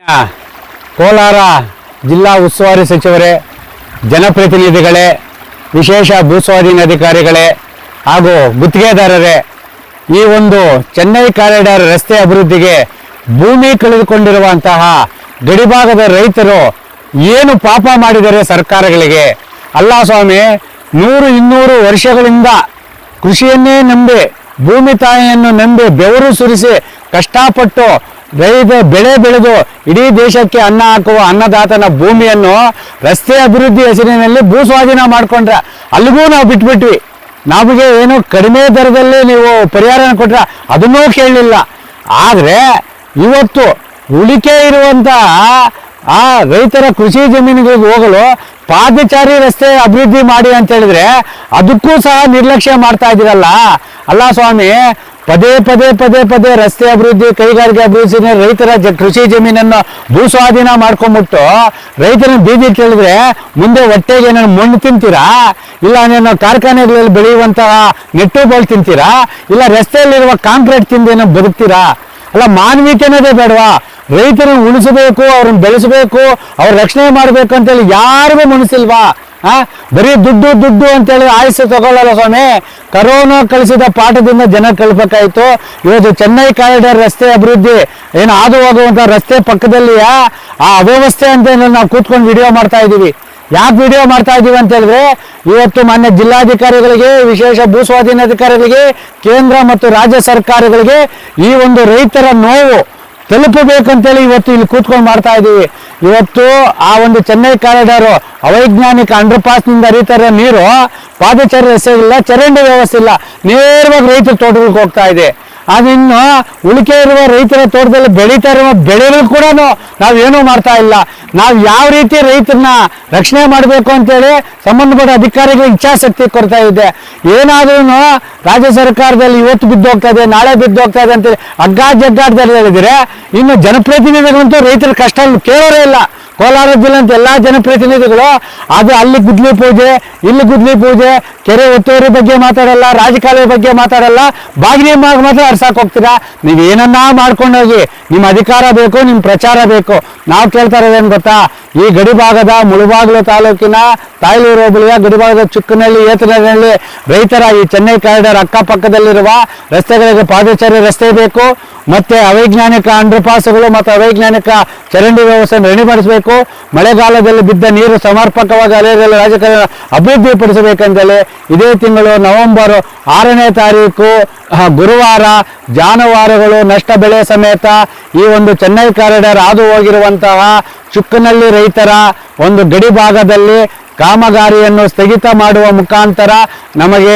ಕೋಲಾರ ಜಿಲ್ಲಾ ಉಸ್ತುವಾರಿ ಸಚಿವರೇ, ಜನಪ್ರತಿನಿಧಿಗಳೇ, ವಿಶೇಷ ಭೂಸ್ವಾಧೀನ ಅಧಿಕಾರಿಗಳೇ ಹಾಗೂ ಗುತ್ತಿಗೆದಾರರೇ, ಈ ಒಂದು ಚೆನ್ನೈ ಕಾರಿಡಾರ್ ರಸ್ತೆ ಅಭಿವೃದ್ಧಿಗೆ ಭೂಮಿ ಕಳೆದುಕೊಂಡಿರುವಂತಹ ಗಡಿಭಾಗದ ರೈತರು ಏನು ಪಾಪ ಮಾಡಿದ್ದಾರೆ ಸರ್ಕಾರಗಳಿಗೆ? ಅಲ್ಲ ಸ್ವಾಮಿ, 100-200 ವರ್ಷಗಳಿಂದ ಕೃಷಿಯನ್ನೇ ನಂಬಿ, ಭೂಮಿ ತಾಯಿಯನ್ನು ನಂಬಿ, ಬೆವರು ಸುರಿಸಿ ಕಷ್ಟಪಟ್ಟು ರೈತ ಬೆಳೆ ಬೆಳೆದು ಇಡೀ ದೇಶಕ್ಕೆ ಅನ್ನ ಹಾಕುವ ಅನ್ನದಾತನ ಭೂಮಿಯನ್ನು ರಸ್ತೆ ಅಭಿವೃದ್ಧಿ ಹೆಸರಿನಲ್ಲಿ ಭೂಸ್ವಾಧೀನ ಮಾಡಿಕೊಂಡ್ರೆ ಅಲ್ಲಿಗೂ ನಾವು ಬಿಟ್ಬಿಟ್ವಿ. ನಮಗೆ ಏನು ಕಡಿಮೆ ದರದಲ್ಲಿ ನೀವು ಪರಿಹಾರ ಕೊಟ್ರೆ ಅದನ್ನೂ ಕೇಳಲಿಲ್ಲ. ಆದರೆ ಇವತ್ತು ಉಳಿಕೆ ಇರುವಂತಹ ಆ ರೈತರ ಕೃಷಿ ಜಮೀನುಗಳಿಗೆ ಹೋಗಲು ಪಾದಚಾರಿ ರಸ್ತೆ ಅಭಿವೃದ್ಧಿ ಮಾಡಿ ಅಂತ ಹೇಳಿದ್ರೆ ಅದಕ್ಕೂ ಸಹ ನಿರ್ಲಕ್ಷ್ಯ ಮಾಡ್ತಾ ಇದ್ದೀರಲ್ಲ. ಅಲ್ಲ ಸ್ವಾಮಿ, ಪದೇ ಪದೇ ರಸ್ತೆ ಅಭಿವೃದ್ಧಿ, ಕೈಗಾರಿಕೆ ಅಭಿವೃದ್ಧಿ, ರೈತರ ಕೃಷಿ ಜಮೀನನ್ನು ಭೂಸ್ವಾಧೀನ ಮಾಡ್ಕೊಂಡ್ಬಿಟ್ಟು ರೈತರನ್ನ ಬೀದಿ ಕೇಳಿದ್ರೆ ಮುಂದೆ ಹೊಟ್ಟೆಗೆ ನಾನು ಮಣ್ಣು ತಿಂತೀರಾ, ಇಲ್ಲ ನೀನು ಕಾರ್ಖಾನೆಗಳಲ್ಲಿ ಬೆಳೆಯುವಂತಹ ನೆಟ್ಟು ಬೋಲ್ ತಿಂತೀರಾ, ಇಲ್ಲ ರಸ್ತೆಯಲ್ಲಿರುವ ಕಾಂಕ್ರೀಟ್ ತಿಂದೇನೋ ಬದುಕ್ತೀರಾ? ಅಲ್ಲ, ಮಾನವೀಯತೆ ಅನ್ನೋದೇ ಬೇಡವಾ? ರೈತರನ್ನು ಉಳಿಸಬೇಕು, ಅವ್ರನ್ನ ಬೆಳೆಸಬೇಕು, ಅವ್ರ ರಕ್ಷಣೆ ಮಾಡಬೇಕು ಅಂತೇಳಿ ಯಾರಿಗೂ ಮನಸ್ಸಿಲ್ವಾ? ಬರೀ ದುಡ್ಡು ಅಂತೇಳಿ ಆಯಸ್ಸು ತಗೊಳ್ಳಲ್ಲ ಸ್ವಾಮಿ. ಕರೋನಾ ಕಳಿಸಿದ ಪಾಠದಿಂದ ಜನ ಕಲಿಬೇಕಾಯ್ತು. ಇವತ್ತು ಚೆನ್ನೈ ಕಾರಿಡಾರ್ ರಸ್ತೆ ಅಭಿವೃದ್ಧಿ ಏನು ಹಾದು ಹೋಗುವಂಥ ರಸ್ತೆ ಪಕ್ಕದಲ್ಲಿ ಆ ಅವ್ಯವಸ್ಥೆ ಅಂತ ನಾವು ಕೂತ್ಕೊಂಡು ವಿಡಿಯೋ ಮಾಡ್ತಾ ಇದ್ದೀವಿ. ಯಾಕೆ ವಿಡಿಯೋ ಮಾಡ್ತಾ ಇದ್ದೀವಿ ಅಂತ ಹೇಳಿದ್ರೆ, ಇವತ್ತು ಮಾನ್ಯ ಜಿಲ್ಲಾಧಿಕಾರಿಗಳಿಗೆ, ವಿಶೇಷ ಭೂಸ್ವಾಧೀನ ಅಧಿಕಾರಿಗಳಿಗೆ, ಕೇಂದ್ರ ಮತ್ತು ರಾಜ್ಯ ಸರ್ಕಾರಗಳಿಗೆ ಈ ಒಂದು ರೈತರ ನೋವು ತಲುಪಬೇಕಂತೇಳಿ ಇವತ್ತು ಇಲ್ಲಿ ಕೂತ್ಕೊಂಡು ಮಾಡ್ತಾ ಇದ್ದೀವಿ. ಇವತ್ತು ಆ ಒಂದು ಚೆನ್ನೈ ಕಾರಿಡಾರು ಅವೈಜ್ಞಾನಿಕ ಅಂಡರ್ ಪಾಸ್ನಿಂದ ಹರಿತಾ ನೀರು ಪಾದಚಾರಿ ರಸ್ತೆ ಇಲ್ಲ, ಚರಂಡಿ ವ್ಯವಸ್ಥೆ ಇಲ್ಲ, ನೇರವಾಗಿ ರೈತರ ತೋಟಗಳಿಗೆ ಹೋಗ್ತಾ ಇದೆ. ಅದಿನ್ನು ಉಳಿಕೆ ಇರುವ ರೈತರ ತೋಟದಲ್ಲಿ ಬೆಳೀತಾ ಇರುವ ಬೆಳೆಗಳು ಕೂಡ ನಾವೇನೂ ಮಾಡ್ತಾ ಇಲ್ಲ. ನಾವು ಯಾವ ರೀತಿ ರೈತರನ್ನ ರಕ್ಷಣೆ ಮಾಡಬೇಕು ಅಂತೇಳಿ ಸಂಬಂಧಪಟ್ಟ ಅಧಿಕಾರಿಗಳಿಗೆ ಇಚ್ಛಾಶಕ್ತಿ ಕೊಡ್ತಾ ಇದೆ. ಏನಾದ್ರೂ ರಾಜ್ಯ ಸರ್ಕಾರದಲ್ಲಿ ಇವತ್ತು ಬಿದ್ದು ಹೋಗ್ತಾ ಇದೆ, ನಾಳೆ ಬಿದ್ದು ಹೋಗ್ತಾ ಇದೆ ಅಂತೇಳಿ ಜಗ್ಗಾಡ್ದಲ್ಲಿ ಹೇಳಿದ್ರೆ, ಇನ್ನು ಜನಪ್ರತಿನಿಧಿಗಳಂತೂ ರೈತರ ಕಷ್ಟ ಕೇಳೋರೇ ಇಲ್ಲ. ಕೋಲಾರ ಜಿಲ್ಲೆ ಅಂತ ಎಲ್ಲ ಜನಪ್ರತಿನಿಧಿಗಳು ಅದು ಅಲ್ಲಿ ಗುದ್ಲಿ ಪೂಜೆ, ಇಲ್ಲಿ ಗುದ್ಲಿ ಪೂಜೆ, ಕೆರೆ ಒತ್ತುವರಿ ಬಗ್ಗೆ ಮಾತಾಡಲ್ಲ, ರಾಜಕಾಲುವೆ ಬಗ್ಗೆ ಮಾತಾಡಲ್ಲ, ಬಾಗಿಲಿ ಮಾತ್ರ ಅರ್ಸಕ್ಕೆ ಹೋಗ್ತೀರಾ. ನೀವೇನನ್ನ ಮಾಡ್ಕೊಂಡೋಗಿ, ನಿಮ್ಮ ಅಧಿಕಾರ ಬೇಕು, ನಿಮ್ಮ ಪ್ರಚಾರ ಬೇಕು. ನಾವು ಕೇಳ್ತಾ ಇರೋದೇನು ಗೊತ್ತಾ? ಈ ಗಡಿಭಾಗದ ಮುಳುಬಾಗಿಲು ತಾಲೂಕಿನ ತಾಯ್ಲೂರು ಹೋಬಳಿಯ ಗಡಿಭಾಗದ ಚುಕ್ಕನಹಳ್ಳಿ, ಏತನಹಳ್ಳಿ ರೈತರ ಈ ಚೆನ್ನೈ ಕಾರಿಡಾರ್ ಅಕ್ಕಪಕ್ಕದಲ್ಲಿರುವ ರಸ್ತೆಗಳಿಗೆ ಪಾದಚಾರಿ ರಸ್ತೆ ಬೇಕು, ಮತ್ತೆ ಅವೈಜ್ಞಾನಿಕ ಅಂಡರ್ ಪಾಸ್ಗಳು ಮತ್ತು ಅವೈಜ್ಞಾನಿಕ ಚರಂಡಿ ವ್ಯವಸ್ಥೆಯನ್ನು ರೆಡಿಪಡಿಸಬೇಕು. ಮಳೆಗಾಲದಲ್ಲಿ ಬಿದ್ದ ನೀರು ಸಮರ್ಪಕವಾಗಿ ಅಲೆಯಲ್ಲಿ ರಾಜಕಾರಣ ಅಭಿವೃದ್ಧಿಪಡಿಸಬೇಕಂತೇಳಿ ಇದೇ ತಿಂಗಳು ನವೆಂಬರ್ 6ನೇ ತಾರೀಕು ಗುರುವಾರ ಜಾನುವಾರುಗಳು ನಷ್ಟ ಬೆಳೆ ಸಮೇತ ಈ ಒಂದು ಚೆನ್ನೈ ಕಾರಿಡಾರ್ ಹಾದು ಹೋಗಿರುವಂತಹ ಚುಕ್ಕನಹಳ್ಳಿ ರೈತರ ಒಂದು ಗಡಿ ಭಾಗದಲ್ಲಿ ಕಾಮಗಾರಿಯನ್ನು ಸ್ಥಗಿತ ಮಾಡುವ ಮುಖಾಂತರ ನಮಗೆ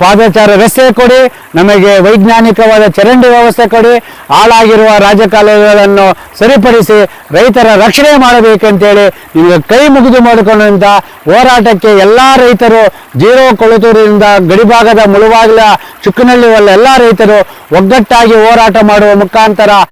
ಪಾದಚಾರಿ ರಸ್ತೆ ಕೊಡಿ, ನಮಗೆ ವೈಜ್ಞಾನಿಕವಾದ ಚರಂಡಿ ವ್ಯವಸ್ಥೆ ಕೊಡಿ, ಹಾಳಾಗಿರುವ ರಾಜಕಾಲುವೆಗಳನ್ನು ಸರಿಪಡಿಸಿ ರೈತರ ರಕ್ಷಣೆ ಮಾಡಬೇಕಂತೇಳಿ ನಿಮಗೆ ಕೈ ಮುಗಿದು ಮಾಡಿಕೊಂಡಂಥ ಹೋರಾಟಕ್ಕೆ ಎಲ್ಲ ರೈತರು ಜೀರೋ ಕೊಳತೂರಿನಿಂದ ಗಡಿಭಾಗದ ಮುಳುಬಾಗಿಲ ಚುಕ್ಕನಹಳ್ಳಿ ಎಲ್ಲ ರೈತರು ಒಗ್ಗಟ್ಟಾಗಿ ಹೋರಾಟ ಮಾಡುವ ಮುಖಾಂತರ